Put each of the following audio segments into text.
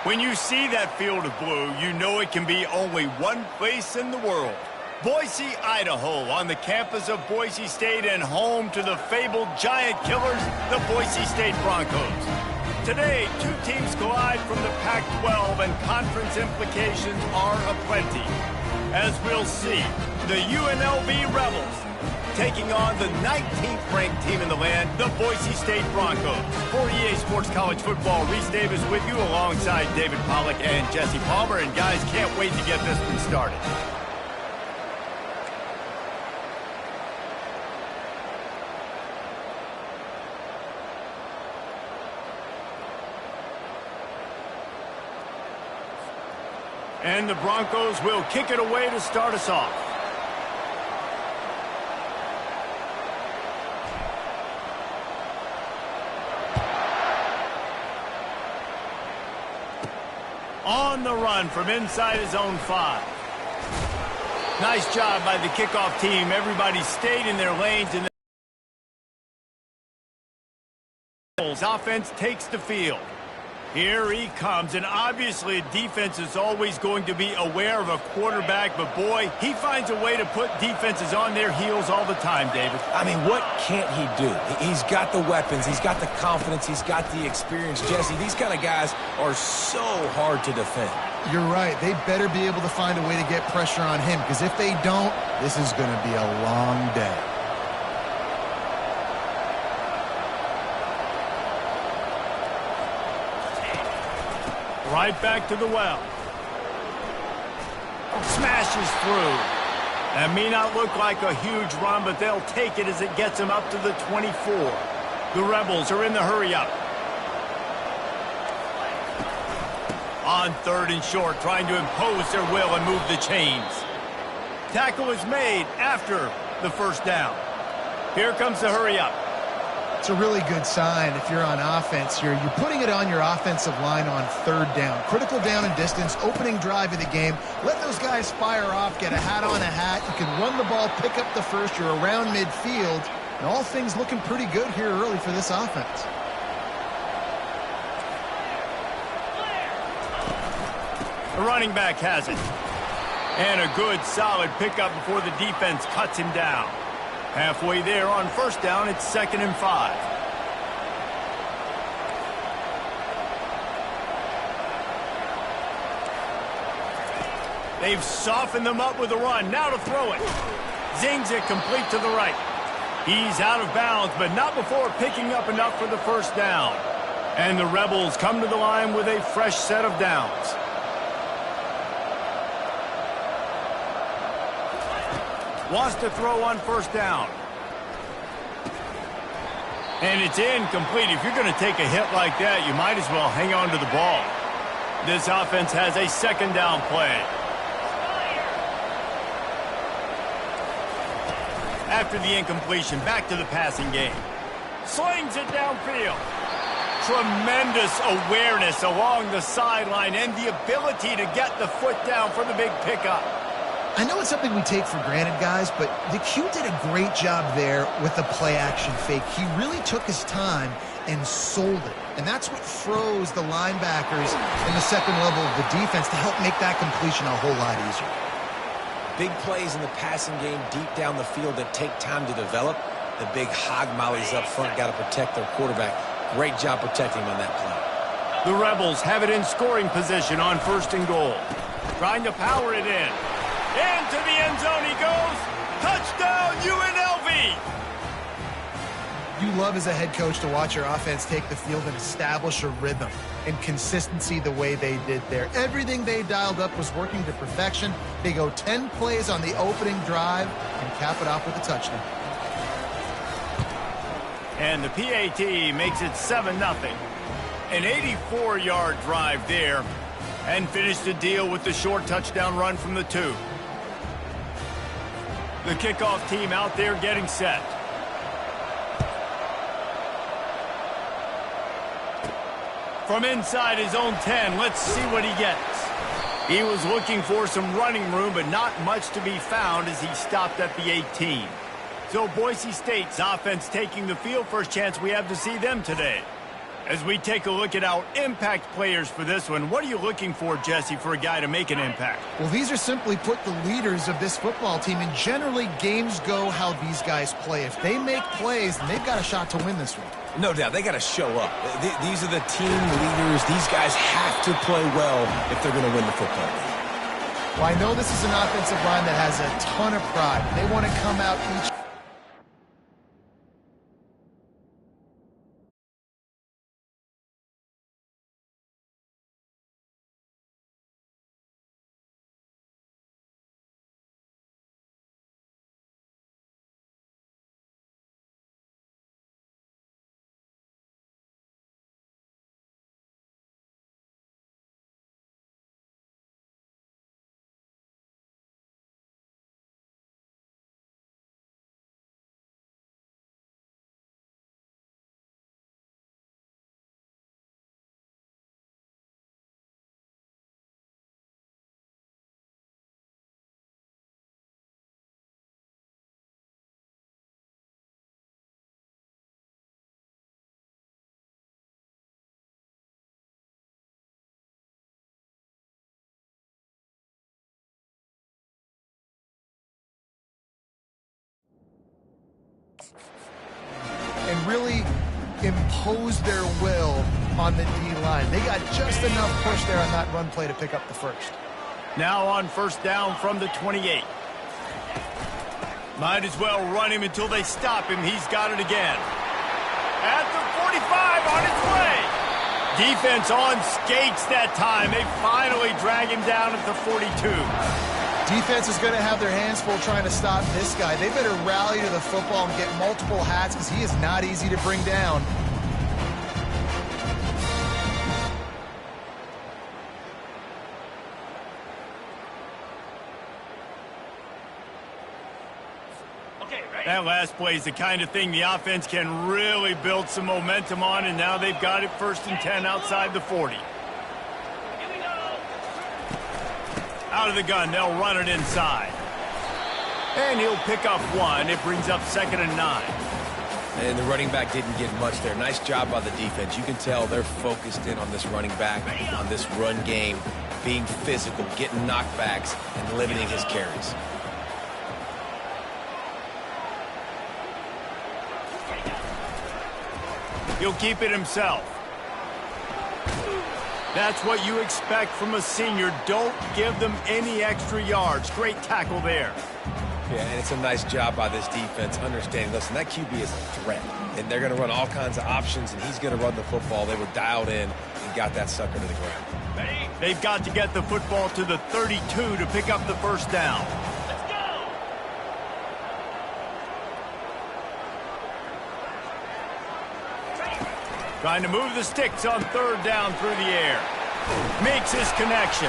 When you see that field of blue, you know it can be only one place in the world. Boise, Idaho, on the campus of Boise State and home to the fabled giant killers, the Boise State Broncos. Today, two teams collide from the PAC12 and conference implications are aplenty. As we'll see, the UNLV Rebels taking on the 19th ranked team in the land, the Boise State Broncos. For EA Sports College Football, Reese Davis with you alongside David Pollack and Jesse Palmer. And guys, can't wait to get this one started. And the Broncos will kick it away to start us off. On the run from inside his own 5. Nice job by the kickoff team. Everybody stayed in their lanes, and the offense takes the field. Here he comes, and obviously defense is always going to be aware of a quarterback, but boy, he finds a way to put defenses on their heels all the time, David. I mean, what can't he do? He's got the weapons, he's got the confidence, he's got the experience. Jesse, these kind of guys are so hard to defend. You're right. They better be able to find a way to get pressure on him, because if they don't, this is going to be a long day. Right back to the well. Smashes through. That may not look like a huge run, but they'll take it as it gets them up to the 24. The Rebels are in the hurry-up. On 3rd and short, trying to impose their will and move the chains. Tackle is made after the first down. Here comes the hurry-up. It's a really good sign if you're on offense here. You're putting it on your offensive line on 3rd down. Critical down and distance, opening drive of the game. Let those guys fire off, get a hat on a hat. You can run the ball, pick up the first. You're around midfield. And all things looking pretty good here early for this offense. The running back has it. And a good, solid pickup before the defense cuts him down. Halfway there on 1st down, it's 2nd and 5. They've softened them up with a run. Now to throw it. Zings it complete to the right. He's out of bounds, but not before picking up enough for the 1st down. And the Rebels come to the line with a fresh set of downs. Wants to throw on 1st down. And it's incomplete. If you're going to take a hit like that, you might as well hang on to the ball. This offense has a 2nd down play. After the incompletion, back to the passing game. Slings it downfield. Tremendous awareness along the sideline and the ability to get the foot down for the big pickup. I know it's something we take for granted, guys, but the Q did a great job there with the play-action fake. He really took his time and sold it. And that's what froze the linebackers in the 2nd level of the defense to help make that completion a whole lot easier. Big plays in the passing game deep down the field that take time to develop. The big hog mollies up front got to protect their quarterback. Great job protecting him on that play. The Rebels have it in scoring position on 1st and goal. Trying to power it in. Into the end zone he goes. Touchdown, UNLV! You love as a head coach to watch your offense take the field and establish a rhythm and consistency the way they did there. Everything they dialed up was working to perfection. They go 10 plays on the opening drive and cap it off with a touchdown. And the PAT makes it 7-0. An 84-yard drive there, and finished the deal with the short touchdown run from the 2. The kickoff team out there getting set. From inside his own 10, let's see what he gets. He was looking for some running room, but not much to be found as he stopped at the 18. So Boise State's offense taking the field. First chance we have to see them today. As we take a look at our impact players for this one, what are you looking for, Jesse, for a guy to make an impact? Well, these are simply put the leaders of this football team, and generally games go how these guys play. If they make plays, then they've got a shot to win this one. No doubt, they got to show up. These are the team leaders. These guys have to play well if they're going to win the football game. Well, I know this is an offensive line that has a ton of pride. They want to come out each and really impose their will on the D-line. They got just enough push there on that run play to pick up the first. Now on first down from the 28. Might as well run him until they stop him. He's got it again. At the 45, on its way. Defense on skates that time. They finally drag him down at the 42. Defense is going to have their hands full trying to stop this guy. They better rally to the football and get multiple hats because he is not easy to bring down. That last play is the kind of thing the offense can really build some momentum on, and now they've got it 1st and 10 outside the 40. Out of the gun, they'll run it inside. And he'll pick up 1. It brings up 2nd and 9. And the running back didn't get much there. Nice job by the defense. You can tell they're focused in on this running back, on this run game, being physical, getting knockbacks, and limiting his carries. He'll keep it himself. That's what you expect from a senior. Don't give them any extra yards. Great tackle there. Yeah, and it's a nice job by this defense understanding, listen, that QB is a threat, and they're going to run all kinds of options, and he's going to run the football. They were dialed in and got that sucker to the ground. They've got to get the football to the 32 to pick up the first down. Trying to move the sticks on 3rd down through the air. Makes his connection.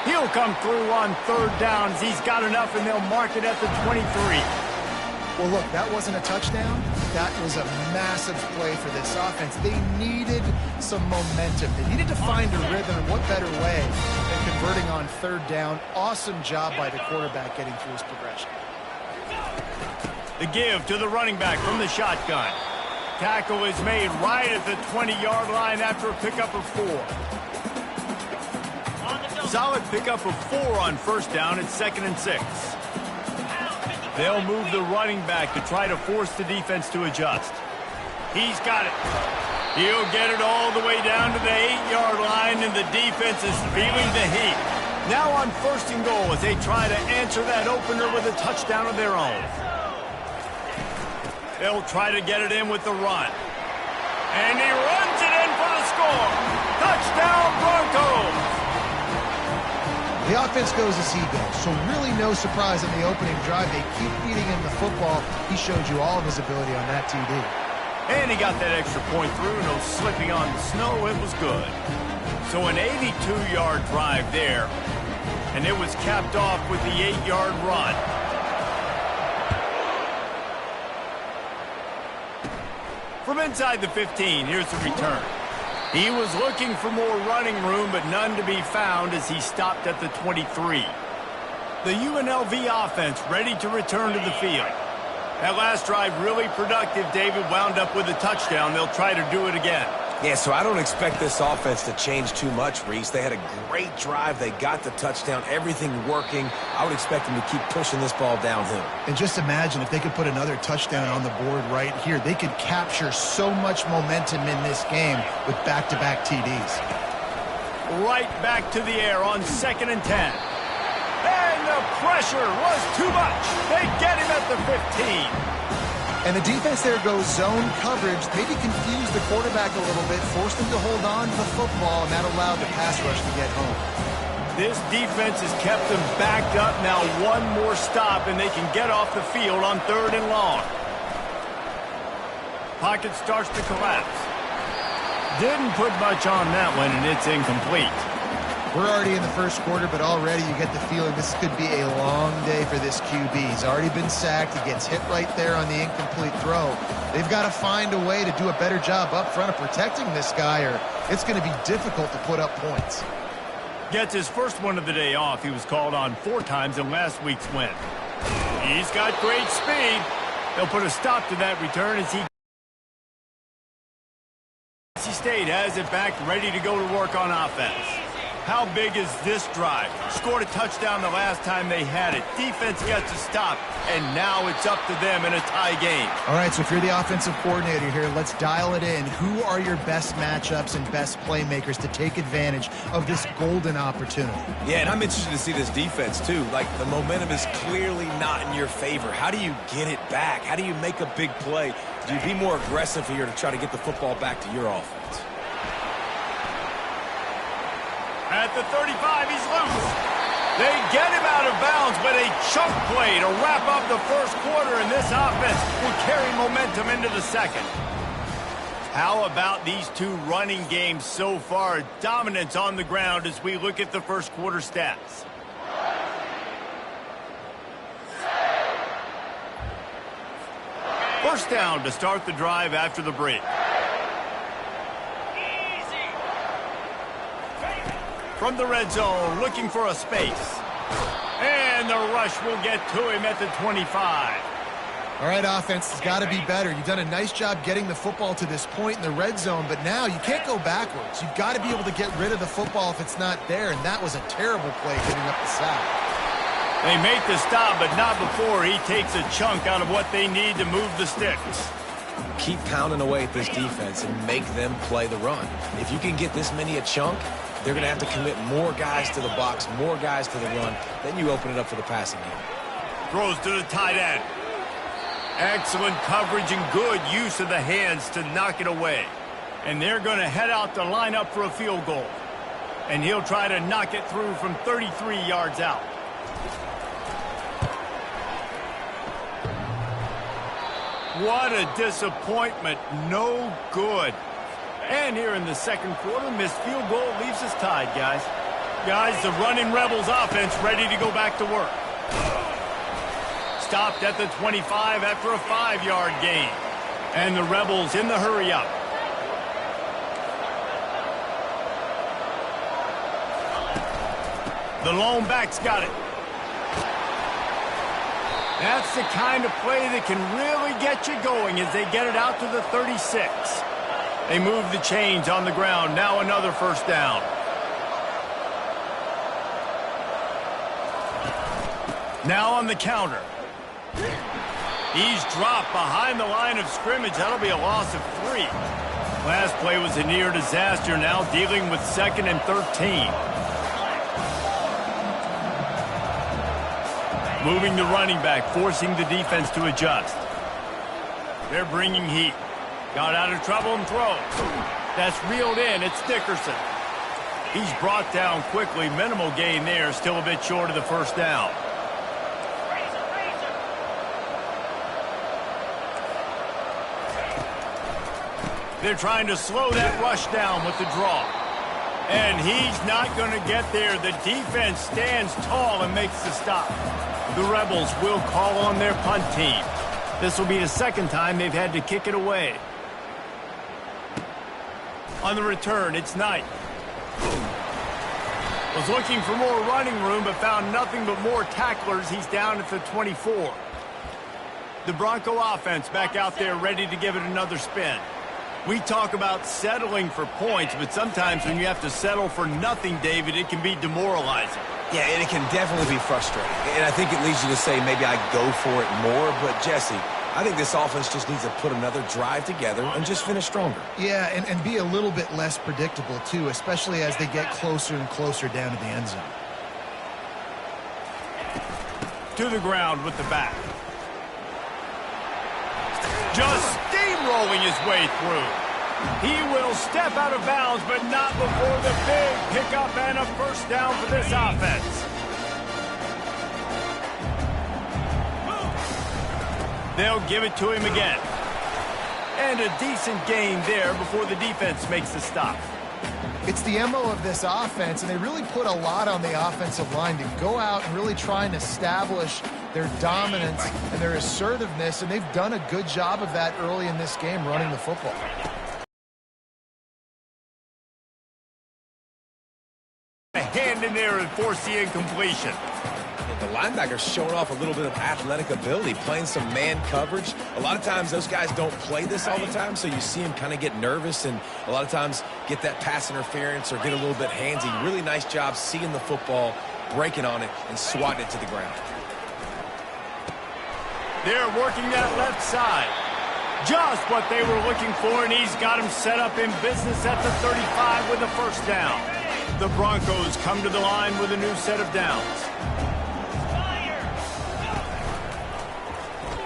He'll come through on 3rd downs. He's got enough, and they'll mark it at the 23. Well, look, that wasn't a touchdown. That was a massive play for this offense. They needed some momentum. They needed to find a rhythm, and what better way than converting on 3rd down. Awesome job by the quarterback getting through his progression. The give to the running back from the shotgun. Tackle is made right at the 20-yard line after a pickup of 4. Solid pickup of 4 on 1st down at 2nd and 6. They'll move the running back to try to force the defense to adjust. He's got it. He'll get it all the way down to the 8-yard line, and the defense is feeling the heat. Now on 1st and goal as they try to answer that opener with a touchdown of their own. They'll try to get it in with the run. And he runs it in for the score. Touchdown, Broncos. The offense goes as he goes, so really no surprise in the opening drive. They keep feeding him the football. He showed you all of his ability on that TD. And he got that extra point through. No slipping on the snow. It was good. So an 82-yard drive there. And it was capped off with the 8-yard run. From inside the 15, here's the return. He was looking for more running room, but none to be found as he stopped at the 23. The UNLV offense ready to return to the field. That last drive really productive. David wound up with a touchdown. They'll try to do it again. Yeah, so I don't expect this offense to change too much, Reese. They had a great drive. They got the touchdown, everything working. I would expect them to keep pushing this ball downhill. And just imagine if they could put another touchdown on the board right here. They could capture so much momentum in this game with back-to-back TDs. Right back to the air on 2nd and 10. And the pressure was too much. They get him at the 15. And the defense there goes zone coverage, maybe confused the quarterback a little bit, forced him to hold on to the football, and that allowed the pass rush to get home. This defense has kept them backed up. Now one more stop, and they can get off the field on 3rd and long. Pocket starts to collapse. Didn't put much on that one, and it's incomplete. We're already in the first quarter, but already you get the feeling this could be a long day for this QB. He's already been sacked. He gets hit right there on the incomplete throw. They've got to find a way to do a better job up front of protecting this guy, or it's going to be difficult to put up points. Gets his first one of the day off. He was called on 4 times in last week's win. He's got great speed. They'll put a stop to that return as Boise State has it back, ready to go to work on offense. How big is this drive? Scored a touchdown the last time they had it. Defense gets a stop, and now it's up to them in a tie game. All right, so if you're the offensive coordinator here, let's dial it in. Who are your best matchups and best playmakers to take advantage of this golden opportunity? Yeah, and I'm interested to see this defense, too. Like, the momentum is clearly not in your favor. How do you get it back? How do you make a big play? Do you be more aggressive here to try to get the football back to your offense? At the 35, he's loose. They get him out of bounds, but a chunk play to wrap up the first quarter, and this offense will carry momentum into the second. How about these two running games so far? Dominance on the ground as we look at the first quarter stats. First down to start the drive after the break. From the red zone, looking for a space. And the rush will get to him at the 25. All right, offense has got to be better. You've done a nice job getting the football to this point in the red zone, but now you can't go backwards. You've got to be able to get rid of the football if it's not there, and that was a terrible play giving up the sack. They make the stop, but not before he takes a chunk out of what they need to move the sticks. Keep pounding away at this defense and make them play the run. If you can get this many a chunk, they're going to have to commit more guys to the box, more guys to the run. Then you open it up for the passing game. Throws to the tight end. Excellent coverage and good use of the hands to knock it away. And they're going to head out to line up for a field goal. And he'll try to knock it through from 33 yards out. What a disappointment. No good. And here in the second quarter, missed field goal leaves us tied, guys. Guys, the running Rebels offense ready to go back to work. Stopped at the 25 after a 5-yard gain. And the Rebels in the hurry-up. The lone back's got it. That's the kind of play that can really get you going as they get it out to the 36. They move the chains on the ground. Now another first down. Now on the counter. He's dropped behind the line of scrimmage. That'll be a loss of 3. Last play was a near disaster. Now dealing with 2nd and 13. Moving the running back, forcing the defense to adjust. They're bringing heat. Got out of trouble and throws. That's reeled in. It's Dickerson. He's brought down quickly. Minimal gain there. Still a bit short of the first down. They're trying to slow that rush down with the draw. And he's not going to get there. The defense stands tall and makes the stop. The Rebels will call on their punt team. This will be the second time they've had to kick it away. On the return, it's Knight. Was looking for more running room, but found nothing but more tacklers. He's down at the 24. The Bronco offense back out there ready to give it another spin. We talk about settling for points, but sometimes when you have to settle for nothing, David, it can be demoralizing. Yeah, and it can definitely be frustrating. And I think it leads you to say maybe I go for it more. But, Jesse, I think this offense just needs to put another drive together and just finish stronger. Yeah, and be a little bit less predictable, too, especially as they get closer and closer down to the end zone. To the ground with the back. Just steamrolling his way through. He will step out of bounds, but not before the big pickup and a first down for this offense. They'll give it to him again. And a decent gain there before the defense makes the stop. It's the MO of this offense, and they really put a lot on the offensive line to go out and really try and establish their dominance and their assertiveness, and they've done a good job of that early in this game running the football. A hand in there and force the incompletion. The linebacker's showing off a little bit of athletic ability, playing some man coverage. A lot of times those guys don't play this all the time, so you see him kind of get nervous and a lot of times get that pass interference or get a little bit handsy. Really nice job seeing the football, breaking on it, and swatting it to the ground. They're working that left side. Just what they were looking for, and he's got him set up in business at the 35 with a first down. The Broncos come to the line with a new set of downs.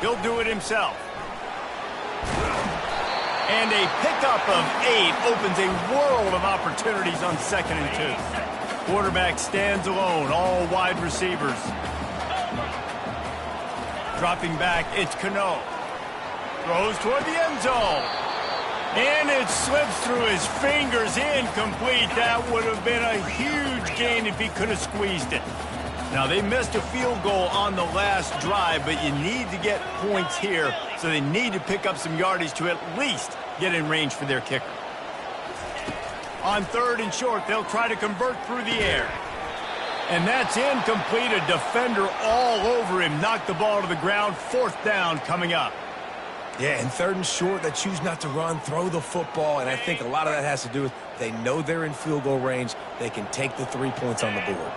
He'll do it himself. And a pickup of 8 opens a world of opportunities on 2nd and 2. Quarterback stands alone, all wide receivers. Dropping back, it's Cano. Throws toward the end zone. And it slips through his fingers, incomplete. That would have been a huge gain if he could have squeezed it. Now, they missed a field goal on the last drive, but you need to get points here, so they need to pick up some yardage to at least get in range for their kicker. On 3rd and short, they'll try to convert through the air. And that's incomplete. A defender all over him. Knocked the ball to the ground. 4th down coming up. Yeah, and 3rd and short, they choose not to run, throw the football, and I think a lot of that has to do with they know they're in field goal range. They can take the 3 points on the board.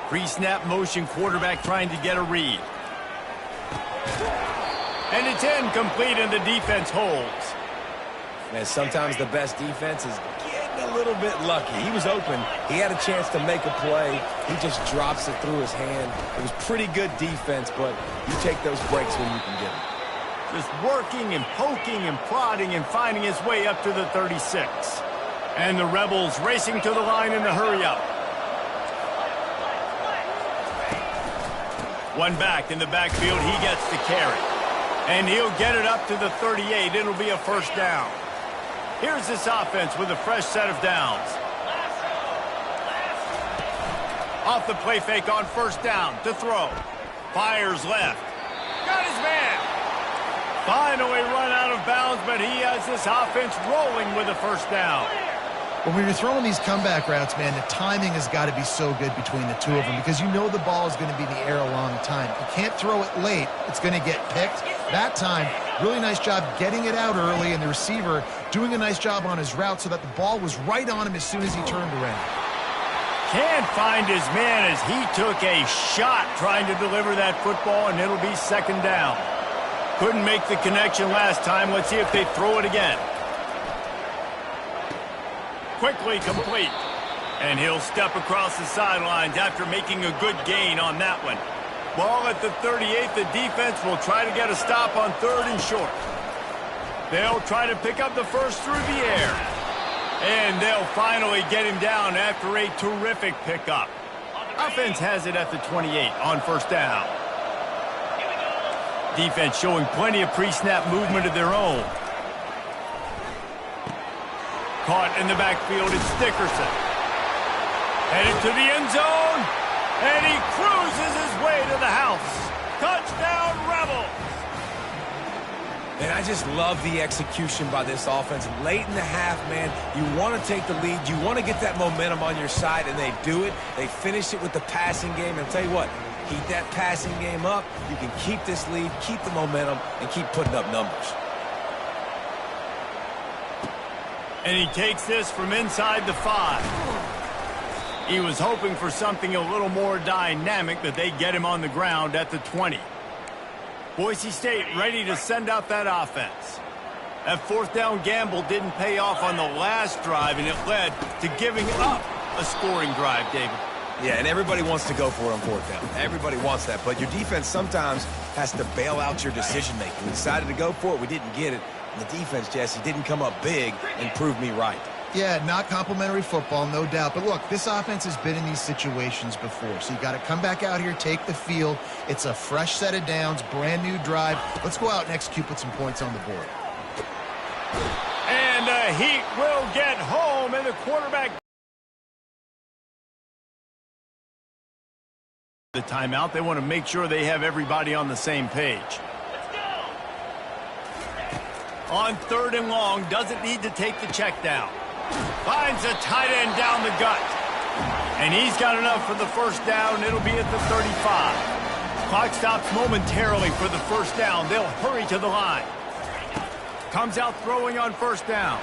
Pre-snap motion, quarterback trying to get a read. And it's incomplete, and the defense holds. Man, sometimes the best defense is getting a little bit lucky. He was open. He had a chance to make a play. He just drops it through his hand. It was pretty good defense, but you take those breaks when you can get them. Just working and poking and prodding and finding his way up to the 36. And the Rebels racing to the line in the hurry-up. One back in the backfield, he gets the carry. And he'll get it up to the 38. It'll be a first down. Here's this offense with a fresh set of downs. Off the play fake on first down to throw. Fires left. Got his man. Finally run out of bounds, but he has this offense rolling with a first down. When you're throwing these comeback routes, man, the timing has got to be so good between the two of them because you know the ball is going to be in the air a long time. You can't throw it late. It's going to get picked. That time, really nice job getting it out early, and the receiver doing a nice job on his route so that the ball was right on him as soon as he turned around. Can't find his man as he took a shot trying to deliver that football, and it'll be 2nd down. Couldn't make the connection last time. Let's see if they throw it again. Quickly complete. And he'll step across the sidelines after making a good gain on that one. Ball at the 38. The defense will try to get a stop on 3rd and short. They'll try to pick up the first through the air. And they'll finally get him down after a terrific pickup. Offense has it at the 28 on first down. Defense showing plenty of pre-snap movement of their own. Caught in the backfield, it's Dickerson. Headed to the end zone, and he cruises his way to the house. Touchdown, Rebels! And I just love the execution by this offense. Late in the half, man, you want to take the lead. You want to get that momentum on your side, and they do it. They finish it with the passing game. And I'll tell you what, keep that passing game up. You can keep this lead, keep the momentum, and keep putting up numbers. And he takes this from inside the 5. He was hoping for something a little more dynamic, but they get him on the ground at the 20. Boise State ready to send out that offense. That fourth down gamble didn't pay off on the last drive, and it led to giving up a scoring drive, David. Yeah, and everybody wants to go for it on fourth down. Everybody wants that, but your defense sometimes has to bail out your decision-making. We decided to go for it. We didn't get it. And the defense, Jesse, didn't come up big and prove me right. Yeah, not complimentary football, no doubt. But look, this offense has been in these situations before. So you got to come back out here, take the field. It's a fresh set of downs, brand new drive. Let's go out and execute, put some points on the board. And the Heat will get home, and the quarterback. The timeout, they want to make sure they have everybody on the same page. Let's go. On 3rd and long, doesn't need to take the check down. Finds a tight end down the gut. And he's got enough for the first down. It'll be at the 35. Clock stops momentarily for the first down. They'll hurry to the line. Comes out throwing on first down.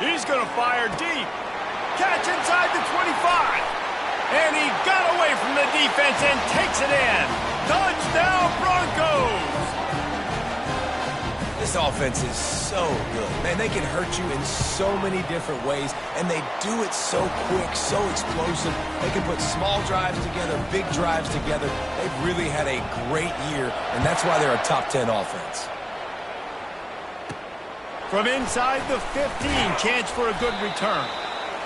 He's going to fire deep. Catch inside the 25. And he got away from the defense and takes it in. Touchdown, Broncos! This offense is so good. Man, they can hurt you in so many different ways, and they do it so quick, so explosive. They can put small drives together, big drives together. They've really had a great year, and that's why they're a top 10 offense. From inside the 15, chance for a good return.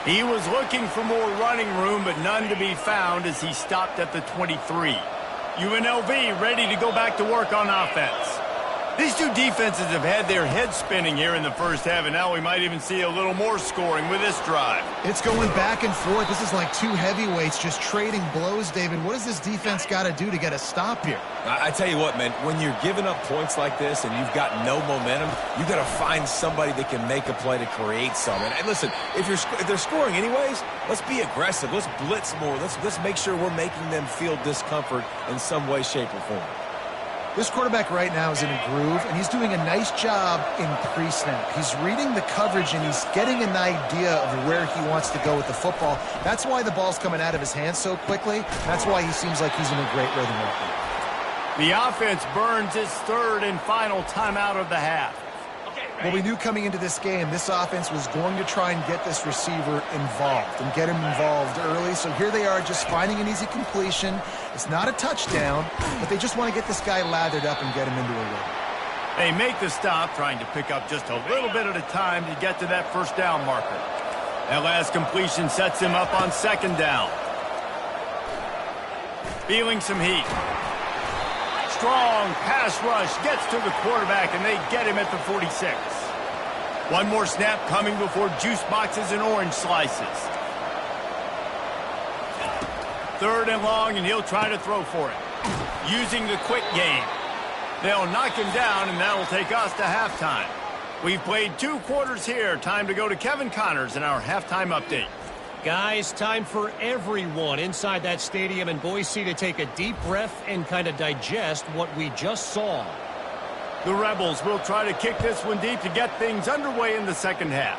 He was looking for more running room, but none to be found as he stopped at the 23. UNLV ready to go back to work on offense. These two defenses have had their heads spinning here in the first half, and now we might even see a little more scoring with this drive. It's going back and forth. This is like two heavyweights just trading blows, David. What does this defense got to do to get a stop here? I tell you what, man, when you're giving up points like this and you've got no momentum, you got to find somebody that can make a play to create some. And listen, if they're scoring anyways, let's be aggressive. Let's blitz more. Let's make sure we're making them feel discomfort in some way, shape, or form. This quarterback right now is in a groove, and he's doing a nice job in pre-snap. He's reading the coverage, and he's getting an idea of where he wants to go with the football. That's why the ball's coming out of his hands so quickly. That's why he seems like he's in a great rhythm right now. The offense burns its 3rd and final timeout of the half. Well, we knew coming into this game, this offense was going to try and get this receiver involved and get him involved early. So here they are just finding an easy completion. It's not a touchdown, but they just want to get this guy lathered up and get him into a rhythm. They make the stop, trying to pick up just a little bit at a time to get to that first down marker. That last completion sets him up on 2nd down. Feeling some heat. Strong pass rush gets to the quarterback, and they get him at the 46. One more snap coming before juice boxes and orange slices. 3rd and long, and he'll try to throw for it. Using the quick game. They'll knock him down, and that'll take us to halftime. We've played 2 quarters here. Time to go to Kevin Connors in our halftime update. Guys, time for everyone inside that stadium in Boise to take a deep breath and kind of digest what we just saw. The Rebels will try to kick this one deep to get things underway in the second half.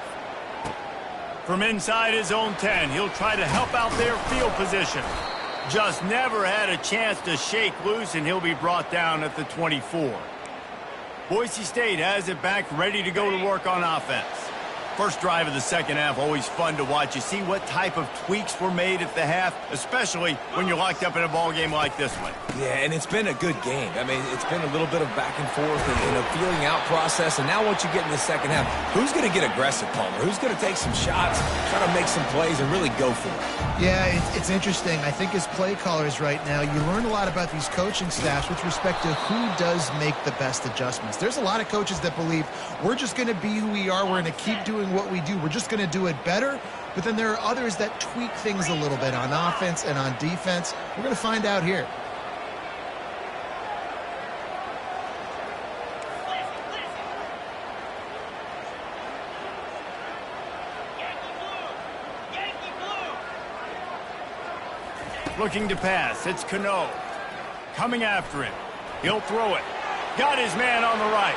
From inside his own 10, he'll try to help out their field position. Just never had a chance to shake loose, and he'll be brought down at the 24. Boise State has it back, ready to go to work on offense. First drive of the second half, always fun to watch. You see what type of tweaks were made at the half, especially when you're locked up in a ball game like this one. Yeah, and it's been a good game. I mean, it's been a little bit of back and forth and a feeling out process. And now once you get in the second half, who's going to get aggressive, Palmer? Who's going to take some shots, try to make some plays, and really go for it? Yeah, it's interesting. I think as play callers right now, you learn a lot about these coaching staffs with respect to who does make the best adjustments. There's a lot of coaches that believe we're just going to be who we are. We're going to keep doing what we do. We're just going to do it better. But then there are others that tweak things a little bit on offense and on defense. We're going to find out here. Looking to pass. It's Cano. Coming after him. He'll throw it. Got his man on the right.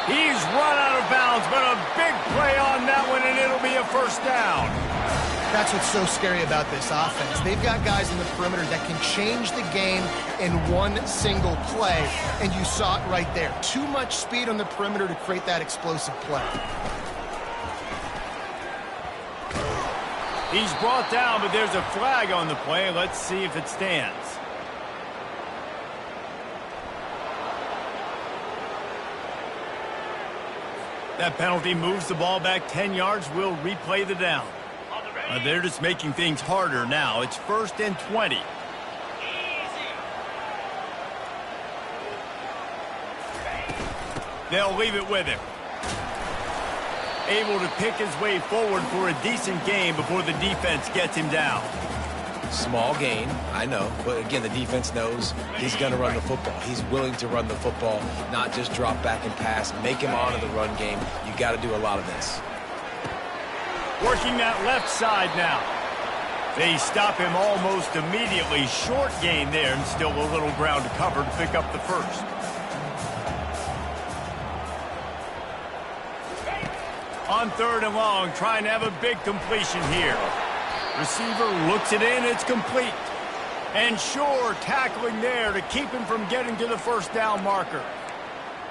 He's run out of bounds, but a big play on that one, and it'll be a first down. That's what's so scary about this offense. They've got guys in the perimeter that can change the game in one single play, and you saw it right there. Too much speed on the perimeter to create that explosive play. He's brought down, but there's a flag on the play. Let's see if it stands. That penalty moves the ball back 10 yards. We'll replay the down. They're just making things harder now. It's 1st and 20. They'll leave it with him. Able to pick his way forward for a decent game before the defense gets him down. Small gain, I know. But again, the defense knows he's going to run the football. He's willing to run the football, not just drop back and pass, make him onto the run game. You got to do a lot of this. Working that left side now. They stop him almost immediately. Short gain there, and still a little ground to cover to pick up the first. On 3rd and long, trying to have a big completion here. Receiver looks it in, it's complete. And sure, tackling there to keep him from getting to the first down marker.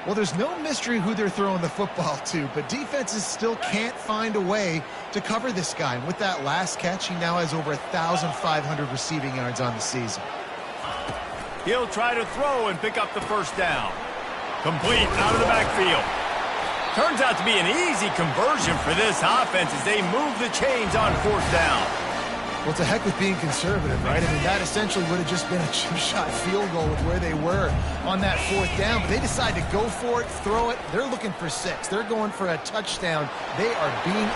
Well, there's no mystery who they're throwing the football to, but defenses still can't find a way to cover this guy. And with that last catch, he now has over 1,500 receiving yards on the season. He'll try to throw and pick up the first down. Complete out of the backfield. Turns out to be an easy conversion for this offense as they move the chains on 4th down. Well, to heck with being conservative, right? I mean, that essentially would have just been a two-shot field goal with where they were on that 4th down. But they decide to go for it, throw it. They're looking for 6. They're going for a touchdown. They are being...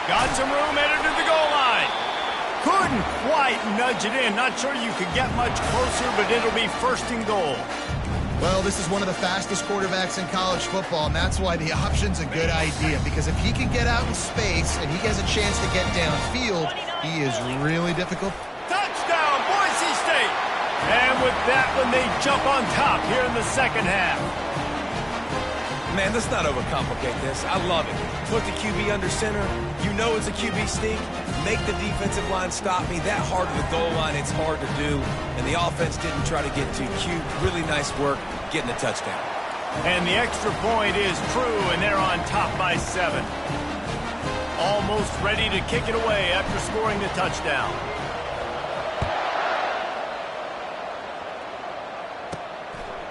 Got some room, headed to the goal line. Couldn't quite nudge it in. Not sure you could get much closer, but it'll be 1st and goal. Well, this is one of the fastest quarterbacks in college football, and that's why the option's a good idea. Because if he can get out in space and he has a chance to get downfield, he is really difficult. Touchdown, Boise State! And with that one, they jump on top here in the second half. Man, let's not overcomplicate this. I love it. Put the QB under center. You know it's a QB sneak. Make the defensive line stop me. That hard to the goal line, it's hard to do. And the offense didn't try to get too cute. Really nice work getting the touchdown. And the extra point is true, and they're on top by 7. Almost ready to kick it away after scoring the touchdown.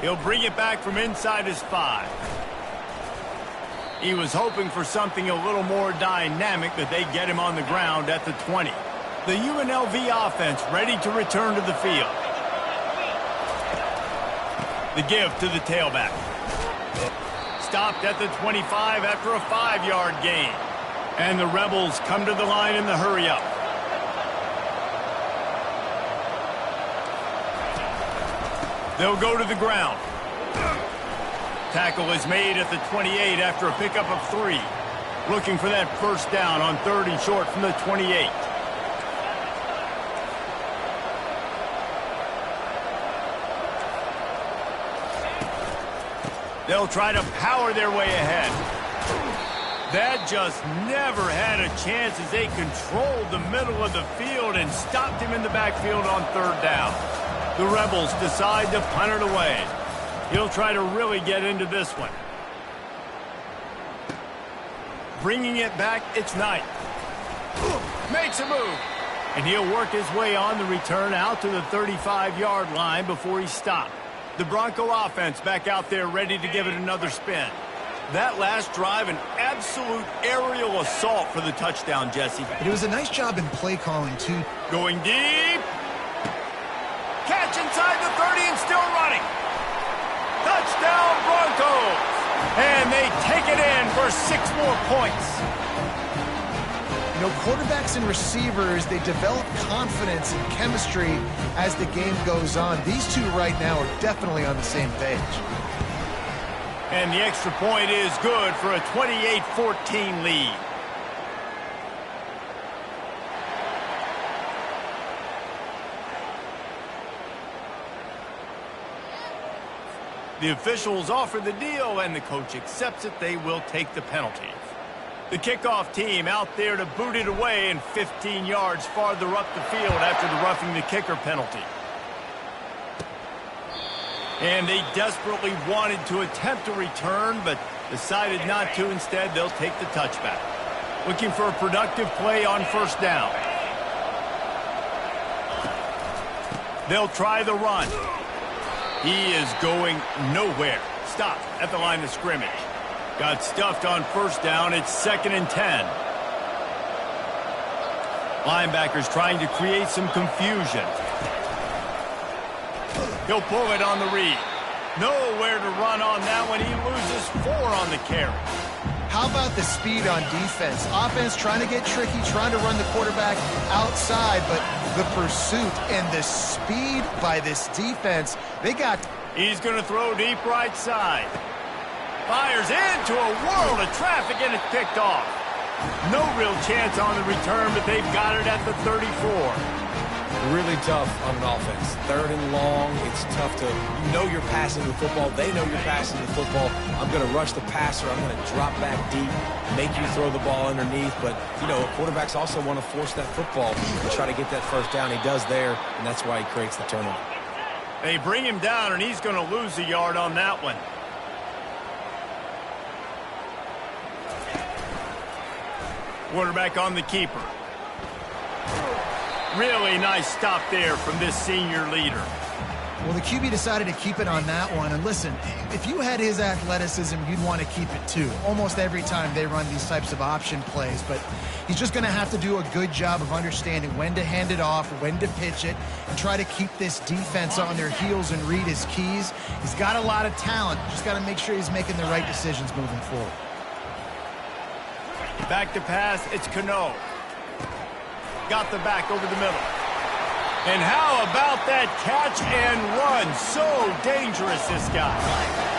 He'll bring it back from inside his 5. He was hoping for something a little more dynamic, but they get him on the ground at the 20. The UNLV offense ready to return to the field. The give to the tailback. Stopped at the 25 after a 5-yard gain. And the Rebels come to the line in the hurry-up. They'll go to the ground. Tackle is made at the 28 after a pickup of 3. Looking for that first down on 3rd and short from the 28. They'll try to power their way ahead. That just never had a chance as they controlled the middle of the field and stopped him in the backfield on 3rd down. The Rebels decide to punt it away. He'll try to really get into this one. Bringing it back, it's Knight. Makes a move. And he'll work his way on the return out to the 35-yard line before he's stopped. The Bronco offense back out there ready to give it another spin. That last drive, an absolute aerial assault for the touchdown, Jesse. But it was a nice job in play calling, too. Going deep. Catch inside the 30 and still running. Touchdown, Broncos! And they take it in for 6 more points. You know, quarterbacks and receivers, they develop confidence and chemistry as the game goes on. These two right now are definitely on the same page. And the extra point is good for a 28-14 lead. The officials offer the deal, and the coach accepts it. They will take the penalty. The kickoff team out there to boot it away and 15 yards farther up the field after the roughing the kicker penalty. And they desperately wanted to attempt a return, but decided not to. Instead, they'll take the touchback. Looking for a productive play on first down. They'll try the run. He is going nowhere. Stop at the line of scrimmage. Got stuffed on first down. It's 2nd and 10. Linebackers trying to create some confusion. He'll pull it on the read. Nowhere to run on that one. He loses 4 on the carry. How about the speed on defense? Offense trying to get tricky, trying to run the quarterback outside, but the pursuit and the speed by this defense, they got... He's going to throw deep right side. Fires into a world of traffic, and it's picked off. No real chance on the return, but they've got it at the 34. Really tough on an offense. 3rd and long, it's tough to... You know you're passing the football. They know you're passing the football. I'm going to rush the passer. I'm going to drop back deep, make you throw the ball underneath. But, you know, quarterbacks also want to force that football and try to get that first down. He does there, and that's why he creates the turnover. They bring him down, and he's going to lose a yard on that one. Quarterback on the keeper. Really nice stop there from this senior leader. Well, the QB decided to keep it on that one. And listen, if you had his athleticism, you'd want to keep it too. Almost every time they run these types of option plays. But he's just going to have to do a good job of understanding when to hand it off, when to pitch it, and try to keep this defense on their heels and read his keys. He's got a lot of talent. Just got to make sure he's making the right decisions moving forward. Back to pass, it's Cano. Got the back over the middle. And how about that catch and run? So dangerous, this guy.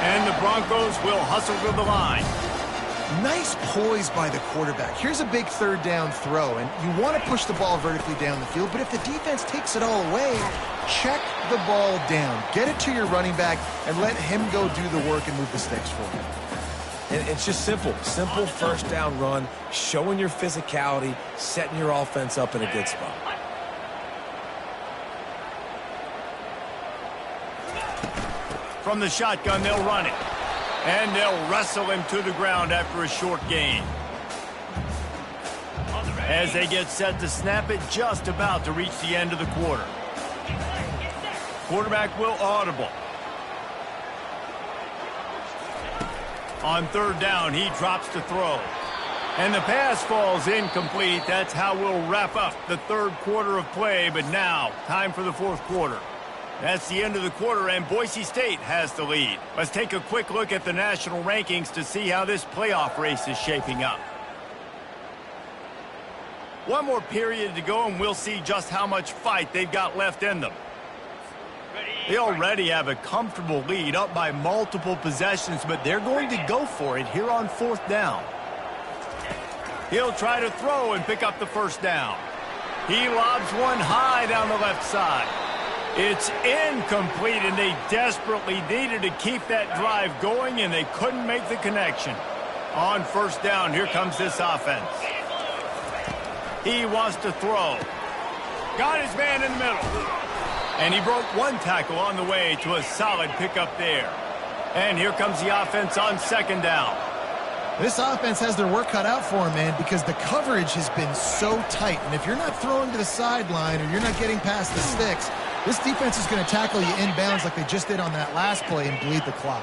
And the Broncos will hustle to the line. Nice poise by the quarterback. Here's a big 3rd down throw, and you want to push the ball vertically down the field, but if the defense takes it all away, check the ball down. Get it to your running back and let him go do the work and move the sticks for him. And it's just simple first down run, showing your physicality, setting your offense up in a good spot. From the shotgun, they'll run it. And they'll wrestle him to the ground after a short gain. As they get set to snap it, just about to reach the end of the quarter. Quarterback will audible. On 3rd down, he drops to throw. And the pass falls incomplete. That's how we'll wrap up the 3rd quarter of play. But now, time for the 4th quarter. That's the end of the quarter, and Boise State has the lead. Let's take a quick look at the national rankings to see how this playoff race is shaping up. One more period to go, and we'll see just how much fight they've got left in them. They already have a comfortable lead, up by multiple possessions, but they're going to go for it here on 4th down. He'll try to throw and pick up the first down. He lobs one high down the left side. It's incomplete, and they desperately needed to keep that drive going, and they couldn't make the connection. On first down, here comes this offense. He wants to throw. Got his man in the middle. And he broke one tackle on the way to a solid pickup there. And here comes the offense on 2nd down. This offense has their work cut out for them, man, because the coverage has been so tight. And if you're not throwing to the sideline or you're not getting past the sticks, this defense is going to tackle you inbounds like they just did on that last play and bleed the clock.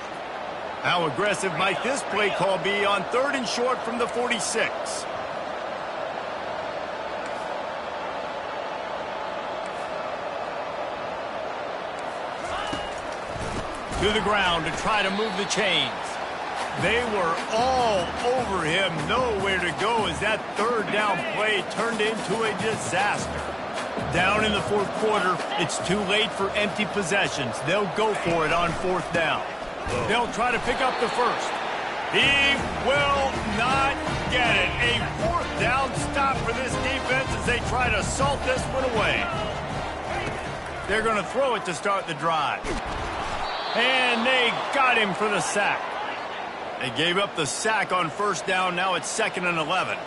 How aggressive might this play call be on 3rd and short from the 46? To the ground to try to move the chains. They were all over him. Nowhere to go as that 3rd down play turned into a disaster. Down in the 4th quarter, it's too late for empty possessions. They'll go for it on 4th down. They'll try to pick up the first. He will not get it. A 4th down stop for this defense as they try to salt this one away. They're going to throw it to start the drive. And they got him for the sack. They gave up the sack on first down. Now it's 2nd and 11.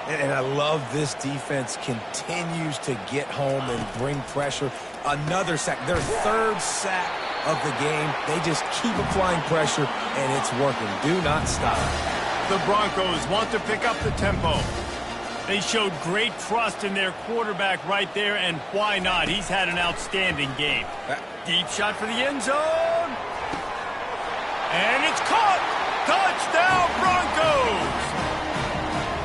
And I love this defense continues to get home and bring pressure. Another sack, their 3rd sack of the game. They just keep applying pressure, and it's working. Do not stop. The Broncos want to pick up the tempo. They showed great trust in their quarterback right there, and why not? He's had an outstanding game. Deep shot for the end zone. And it's caught. Touchdown, Broncos.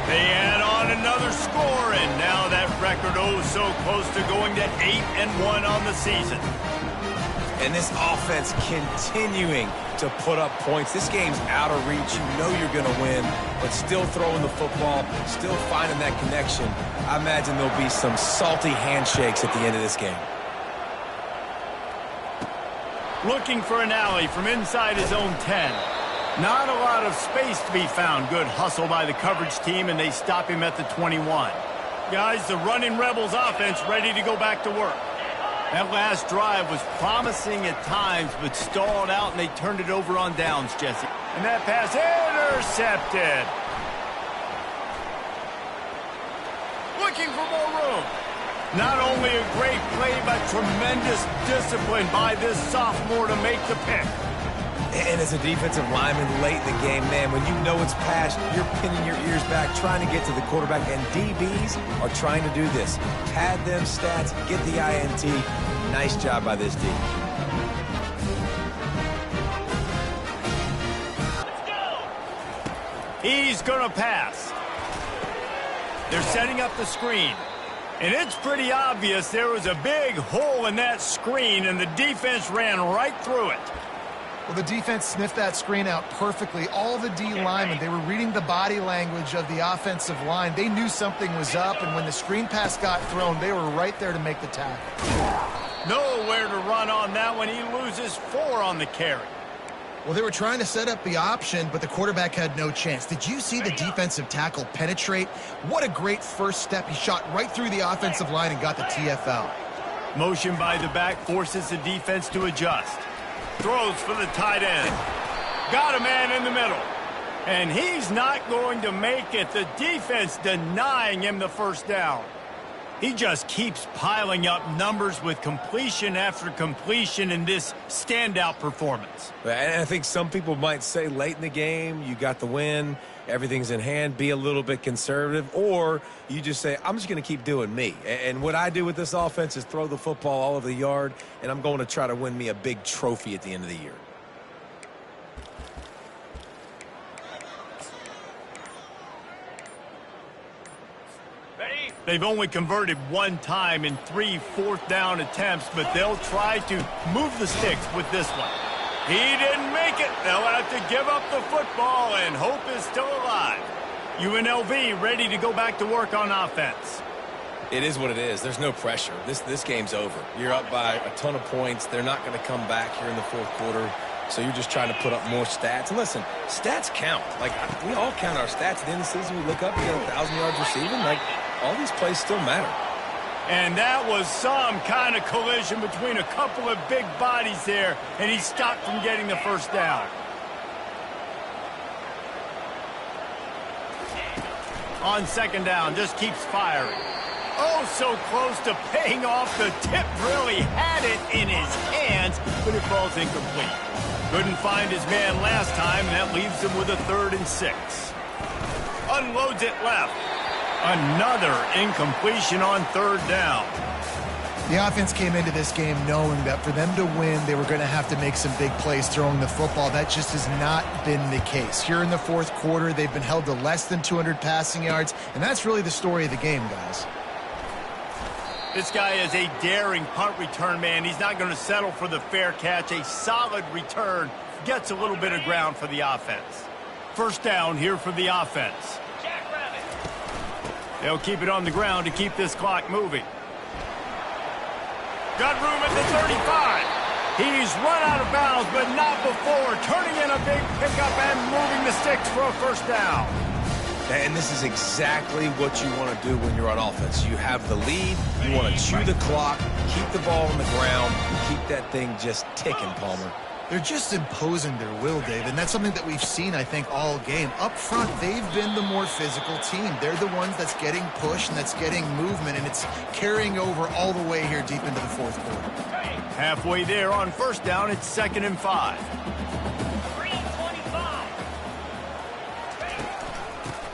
They add on another score, and now that record so close to going to 8-1 on the season. And this offense continuing to put up points. This game's out of reach. You know you're going to win, but still throwing the football, still finding that connection. I imagine there'll be some salty handshakes at the end of this game. Looking for an alley from inside his own 10. Not a lot of space to be found. Good hustle by the coverage team, and they stop him at the 21. Guys, the running Rebels offense ready to go back to work. That last drive was promising at times, but stalled out, and they turned it over on downs, Jesse. And that pass intercepted. Looking for more room. Not only a great play, but tremendous discipline by this sophomore to make the pick. And as a defensive lineman late in the game, man, when you know it's passed, you're pinning your ears back, trying to get to the quarterback, and DBs are trying to do this. Pad them stats, get the INT. Nice job by this D. He's going to pass. They're setting up the screen. And it's pretty obvious there was a big hole in that screen, and the defense ran right through it. Well, the defense sniffed that screen out perfectly. All the D linemen, they were reading the body language of the offensive line. They knew something was up, and when the screen pass got thrown, they were right there to make the tackle. Nowhere to run on that one. He loses 4 on the carry. Well, they were trying to set up the option, but the quarterback had no chance. Did you see the defensive tackle penetrate? What a great first step. He shot right through the offensive line and got the TFL. Motion by the back forces the defense to adjust. Throws for the tight end. Got a man in the middle. And he's not going to make it. The defense denying him the first down. He just keeps piling up numbers with completion after completion in this standout performance. And I think some people might say late in the game, you got the win, everything's in hand, be a little bit conservative, or you just say, I'm just going to keep doing me. And what I do with this offense is throw the football all over the yard, and I'm going to try to win me a big trophy at the end of the year. They've only converted 1 time in 3 fourth-down attempts, but they'll try to move the sticks with this one. He didn't make it. They'll have to give up the football, and hope is still alive. UNLV ready to go back to work on offense. It is what it is. There's no pressure. This game's over. You're up by a ton of points. They're not going to come back here in the fourth quarter. So you're just trying to put up more stats. And listen, stats count. Like, we all count our stats. At the end of the season, we look up, you got 1,000 yards receiving. Like, all these plays still matter. And that was some kind of collision between a couple of big bodies there, and he stopped from getting the first down. On second down, just keeps firing. Oh, so close to paying off. The tip really had it in his hands, but it falls incomplete. Couldn't find his man last time, and that leaves him with a 3rd and 6. Unloads it left. Another incompletion on 3rd down. The offense came into this game knowing that for them to win, they were going to have to make some big plays throwing the football. That just has not been the case. Here in the fourth quarter, they've been held to less than 200 passing yards, and that's really the story of the game, guys. This guy is a daring punt return man. He's not going to settle for the fair catch. A solid return gets a little bit of ground for the offense. First down here for the offense. They'll keep it on the ground to keep this clock moving. Got room at the 35. He's run out of bounds, but not before. Turning in a big pickup and moving the sticks for a first down. And this is exactly what you want to do when you're on offense. You have the lead. You want to chew the clock, keep the ball on the ground, keep that thing just ticking, Palmer. They're just imposing their will, Dave, and that's something that we've seen, I think, all game. Up front, they've been the more physical team. They're the ones that's getting pushed and that's getting movement, and it's carrying over all the way here deep into the fourth quarter. Halfway there on first down, it's 2nd and 5.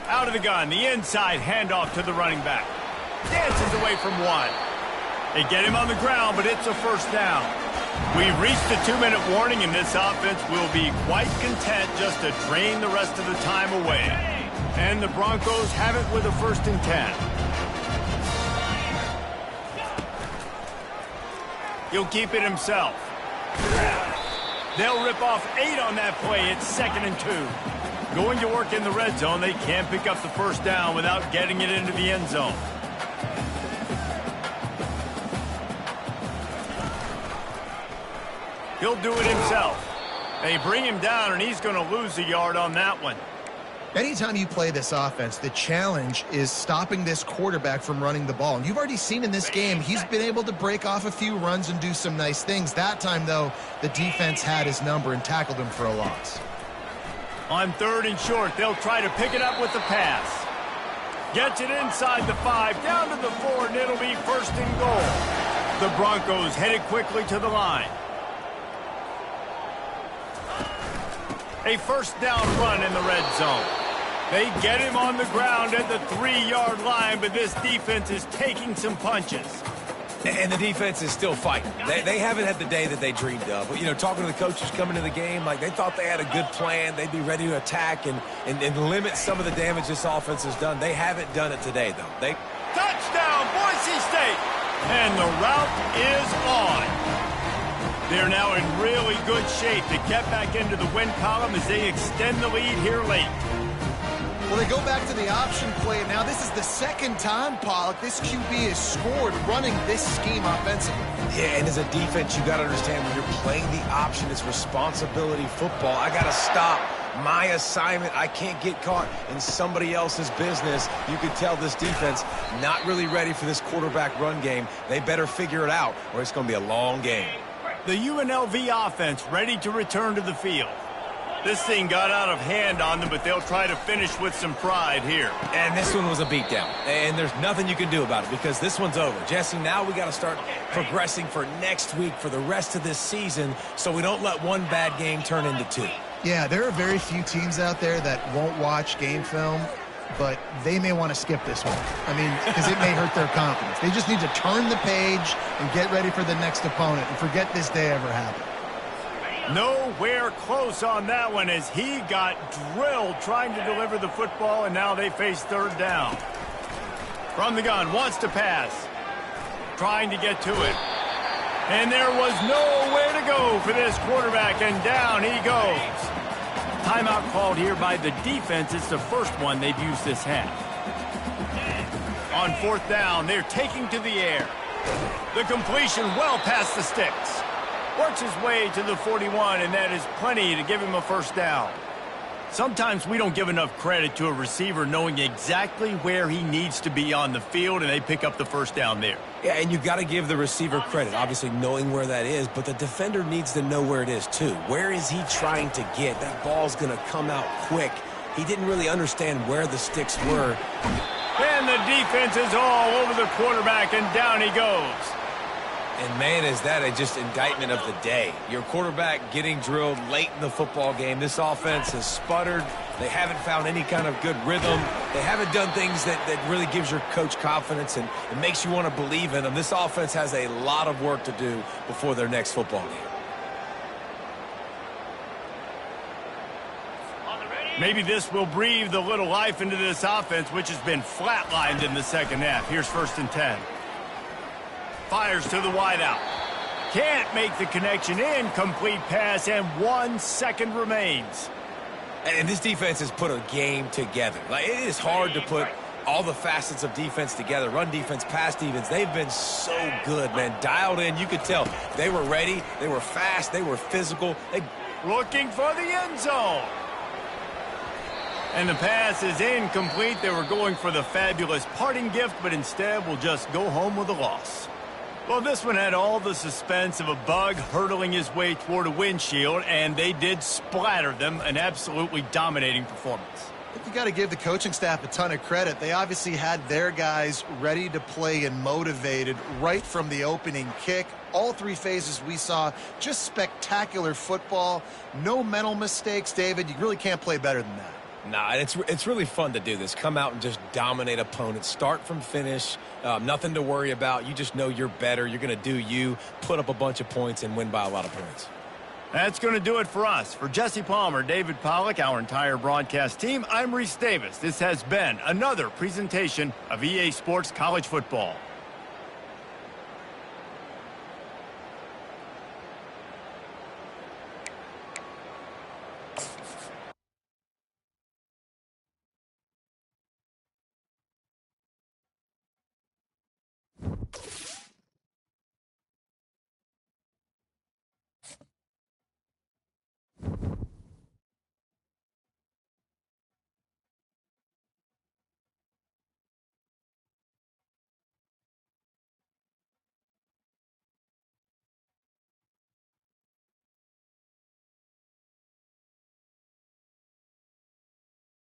Out of the gun, the inside handoff to the running back. Dances away from one. They get him on the ground, but it's a first down. We've reached the 2-minute warning, and this offense will be quite content just to drain the rest of the time away. And the Broncos have it with a 1st and 10. He'll keep it himself. They'll rip off 8 on that play. It's 2nd and 2. Going to work in the red zone, they can't pick up the first down without getting it into the end zone. He'll do it himself. They bring him down, and he's going to lose a yard on that one. Anytime you play this offense, the challenge is stopping this quarterback from running the ball. And you've already seen in this game, he's been able to break off a few runs and do some nice things. That time, though, the defense had his number and tackled him for a loss. On 3rd and short, they'll try to pick it up with the pass. Gets it inside the 5, down to the 4, and it'll be 1st and goal. The Broncos headed quickly to the line. A first down run in the red zone. They get him on the ground at the 3-yard line, but this defense is taking some punches. And the defense is still fighting. They haven't had the day that they dreamed of. But, you know, talking to the coaches coming to the game, like they thought they had a good plan. They'd be ready to attack and limit some of the damage this offense has done. They haven't done it today, though. Touchdown, Boise State! And the route is on. They're now in really good shape to get back into the win column as they extend the lead here late. Well, they go back to the option play. Now, this is the 2nd time, Pollock, this QB has scored running this scheme offensively. Yeah, and as a defense, you got to understand when you're playing the option, it's responsibility football. I got to stop my assignment. I can't get caught in somebody else's business. You could tell this defense not really ready for this quarterback run game. They better figure it out or it's going to be a long game. The UNLV offense ready to return to the field. This thing got out of hand on them, but they'll try to finish with some pride here. And this one was a beatdown, and there's nothing you can do about it because this one's over. Jesse, now we got to start progressing for next week for the rest of this season so we don't let one bad game turn into 2. Yeah, there are very few teams out there that won't watch game film, but they may want to skip this one. I mean, because it may hurt their confidence. They just need to turn the page and get ready for the next opponent and forget this day ever happened. Nowhere close on that one as he got drilled trying to deliver the football, and now they face 3rd down. From the gun, wants to pass. Trying to get to it. And there was nowhere to go for this quarterback, and down he goes. Timeout called here by the defense. It's the first one they've used this half. On 4th down, they're taking to the air. The completion well past the sticks. Works his way to the 41, and that is plenty to give him a first down. Sometimes we don't give enough credit to a receiver knowing exactly where he needs to be on the field, and they pick up the first down there. Yeah, and you got to give the receiver credit, obviously knowing where that is, but the defender needs to know where it is too. Where is he trying to get? That ball's going to come out quick. He didn't really understand where the sticks were. And the defense is all over the quarterback, and down he goes. And, man, is that just indictment of the day. Your quarterback getting drilled late in the football game. This offense has sputtered. They haven't found any kind of good rhythm. They haven't done things that really gives your coach confidence and it makes you want to believe in them. This offense has a lot of work to do before their next football game. Maybe this will breathe a little life into this offense, which has been flatlined in the 2nd half. Here's 1st and 10. Fires to the wideout. Can't make the connection. Incomplete pass, and 1 second remains. And this defense has put a game together. Like, it is hard to put all the facets of defense together. Run defense, pass defense. They've been so good, man. Dialed in. You could tell they were ready. They were fast. They were physical. Looking for the end zone. And the pass is incomplete. They were going for the fabulous parting gift, but instead will just go home with a loss. Well, this one had all the suspense of a bug hurtling his way toward a windshield, and they did splatter them. An absolutely dominating performance. You got to give the coaching staff a ton of credit. They obviously had their guys ready to play and motivated right from the opening kick. All three phases we saw, just spectacular football. No mental mistakes, David. You really can't play better than that. Nah, it's really fun to do this. Come out and just dominate opponents. Start from finish. Nothing to worry about. You just know you're better. You're going to do you, put up a bunch of points, and win by a lot of points. That's going to do it for us. For Jesse Palmer, David Pollack, our entire broadcast team, I'm Reese Davis. This has been another presentation of EA Sports College Football.